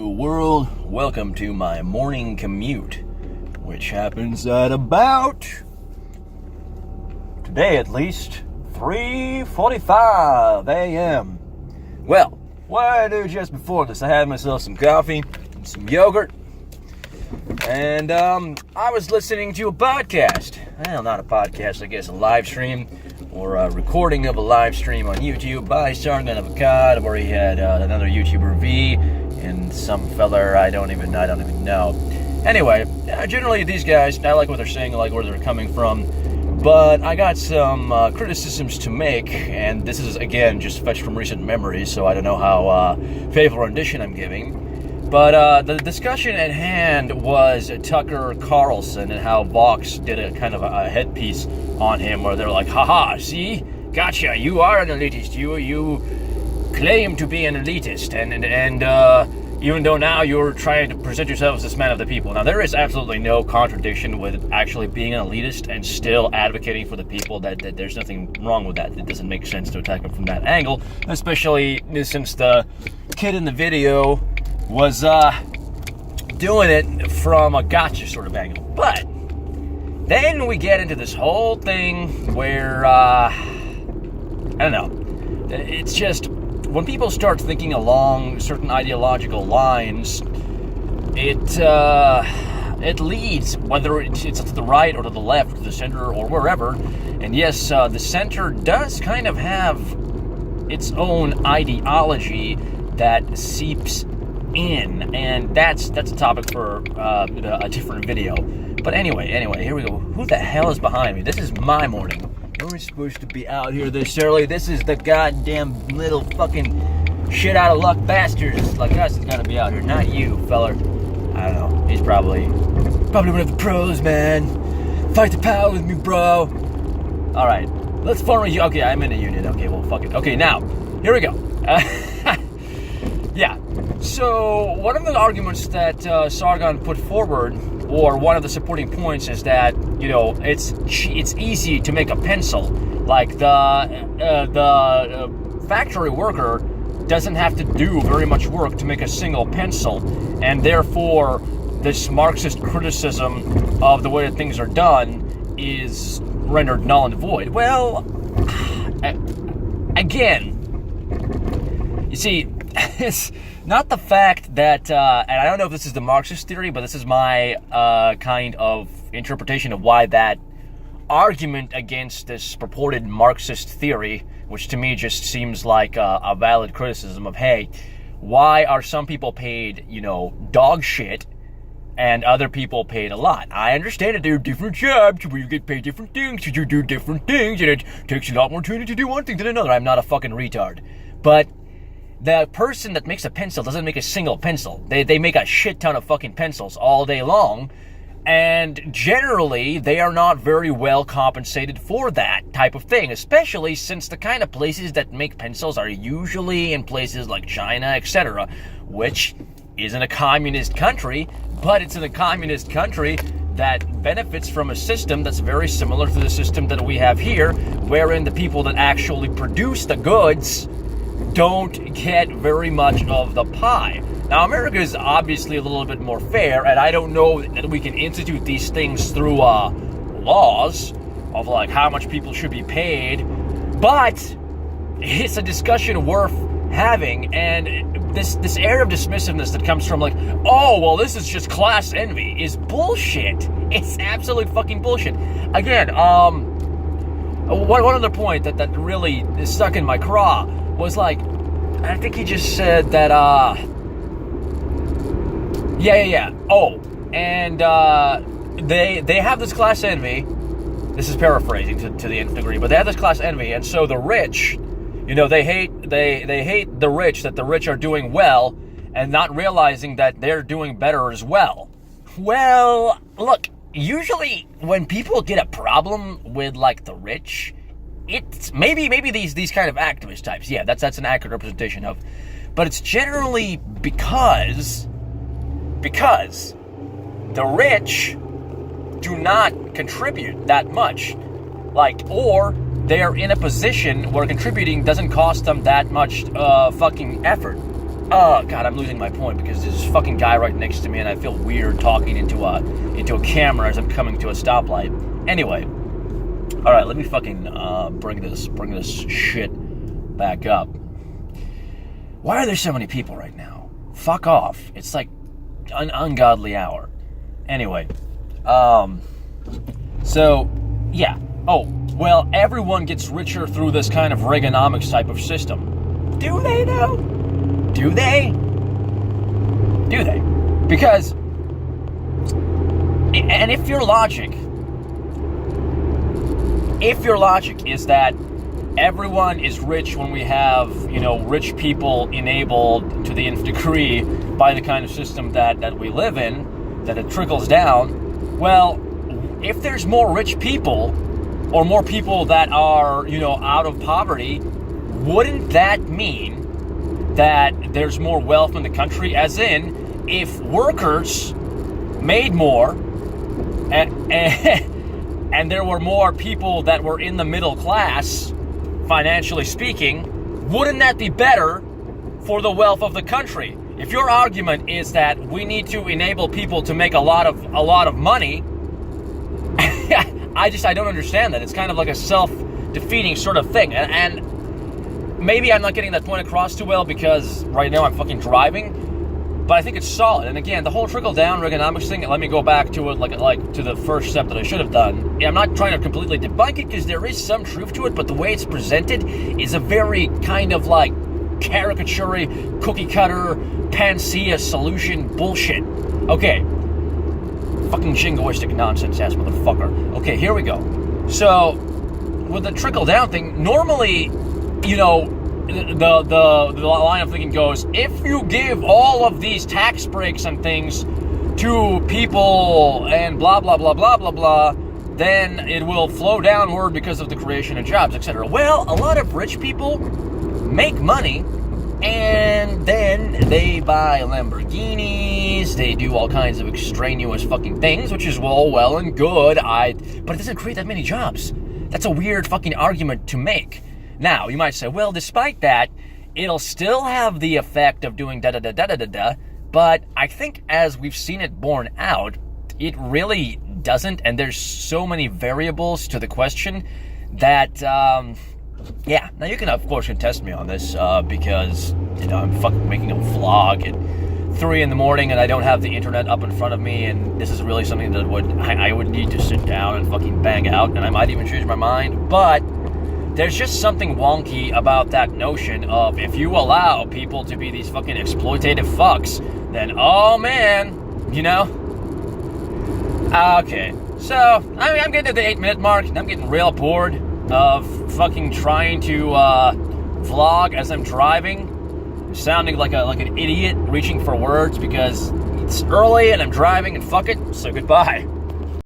Hello world, welcome to my morning commute, which happens at about, today at least, 3:45 a.m. Well, what did I do just before this? I had myself some coffee and some yogurt, and I was listening to a podcast. Well, not a podcast, I guess a live stream, or a recording of a live stream on YouTube by Sargon of Akkad, where he had another YouTuber V and some feller I don't even know. Anyway, generally these guys, I like what they're saying, I like where they're coming from, but I got some criticisms to make, and this is again just fetched from recent memories, so I don't know how faithful rendition I'm giving. But the discussion at hand was Tucker Carlson and how Vox did a kind of a headpiece on him where they're like, haha, see? Gotcha, you are an elitist. You claim to be an elitist. And even though now you're trying to present yourself as this man of the people. Now, there is absolutely no contradiction with actually being an elitist and still advocating for the people. That there's nothing wrong with that. It doesn't make sense to attack him from that angle, especially since the kid in the video was doing it from a gotcha sort of angle. But then we get into this whole thing where, I don't know, it's just, when people start thinking along certain ideological lines, it leads, whether it's to the right or to the left, or to the center or wherever. And yes, the center does kind of have its own ideology that seeps in, and that's a topic for a different video. But anyway, here we go. Who the hell is behind me? This is my morning. We're supposed to be out here this early. This is the goddamn little fucking shit out of luck bastards like us is gonna be out here, not you, feller. I don't know. He's probably one of the pros, man. Fight the power with me, bro. All right, let's form a. Okay, I'm in a unit. Okay, well, fuck it. Okay, now here we go. Yeah. So one of the arguments that Sargon put forward, or one of the supporting points, is that, you know, it's easy to make a pencil. Like the factory worker doesn't have to do very much work to make a single pencil, and therefore this Marxist criticism of the way that things are done is rendered null and void. Well, again, you see, it's not the fact that, and I don't know if this is the Marxist theory, but this is my kind of interpretation of why that argument against this purported Marxist theory, which to me just seems like a valid criticism of, hey, why are some people paid, you know, dog shit, and other people paid a lot? I understand that there are different jobs where you get paid different things, you do different things, and it takes a lot more training to do one thing than another. I'm not a fucking retard. But the person that makes a pencil doesn't make a single pencil. They make a shit ton of fucking pencils all day long, and generally they are not very well compensated for that type of thing, especially since the kind of places that make pencils are usually in places like China, etc., which isn't a communist country, but it's in a communist country that benefits from a system that's very similar to the system that we have here, wherein the people that actually produce the goods don't get very much of the pie. Now, America is obviously a little bit more fair, and I don't know that we can institute these things through laws of like how much people should be paid, but it's a discussion worth having. And this air of dismissiveness that comes from like, oh, well, this is just class envy, is bullshit. It's absolute fucking bullshit. Again, one other point that really is stuck in my craw was like, I think he just said that, yeah. Oh, and they have this class envy. This is paraphrasing to the nth degree, but they have this class envy, and so the rich, you know, they hate the rich, that the rich are doing well, and not realizing that they're doing better as well. Well, look, usually when people get a problem with like the rich, it's maybe these kind of activist types. Yeah, that's an accurate representation of. But it's generally because the rich do not contribute that much. Like, or they're in a position where contributing doesn't cost them that much fucking effort. Oh God, I'm losing my point because there's this fucking guy right next to me, and I feel weird talking into a camera as I'm coming to a stoplight. Anyway, all right, let me fucking bring this shit back up. Why are there so many people right now? Fuck off! It's like an ungodly hour. Anyway, so yeah. Oh well, everyone gets richer through this kind of Reaganomics type of system. Do they though? Do they? Do they? Because, and if your logic is that everyone is rich when we have, rich people enabled to the nth degree by the kind of system that we live in, that it trickles down, well, if there's more rich people, or more people that are, out of poverty, wouldn't that mean that there's more wealth in the country? As in, if workers made more and there were more people that were in the middle class, financially speaking, wouldn't that be better for the wealth of the country? If your argument is that we need to enable people to make a lot of money, I don't understand that. It's kind of like a self-defeating sort of thing. And maybe I'm not getting that point across too well because right now I'm fucking driving, but I think it's solid. And again, the whole trickle-down Reaganomics thing, let me go back to it like to the first step that I should have done. I'm not trying to completely debunk it because there is some truth to it, but the way it's presented is a very kind of like caricature, cookie-cutter, panacea solution bullshit. Okay. Fucking jingoistic nonsense-ass motherfucker. Okay, here we go. So, with the trickle-down thing, normally, the line of thinking goes, if you give all of these tax breaks and things to people and blah, blah, blah, blah, blah, blah, then it will flow downward because of the creation of jobs, etc. Well, a lot of rich people make money and then they buy Lamborghinis, they do all kinds of extraneous fucking things, which is all well and good, but it doesn't create that many jobs. That's a weird fucking argument to make. Now, you might say, well, despite that, it'll still have the effect of doing da-da-da-da-da-da-da, but I think as we've seen it borne out, it really doesn't, and there's so many variables to the question that, yeah. Now, you can, of course, contest me on this, because, I'm fucking making a vlog at 3 in the morning, and I don't have the internet up in front of me, and this is really something that I would need to sit down and fucking bang out, and I might even change my mind, but there's just something wonky about that notion of if you allow people to be these fucking exploitative fucks, then, oh man, Okay, so, I'm getting to the 8-minute mark, and I'm getting real bored of fucking trying to vlog as I'm driving, sounding like an idiot reaching for words because it's early and I'm driving and fuck it, so goodbye.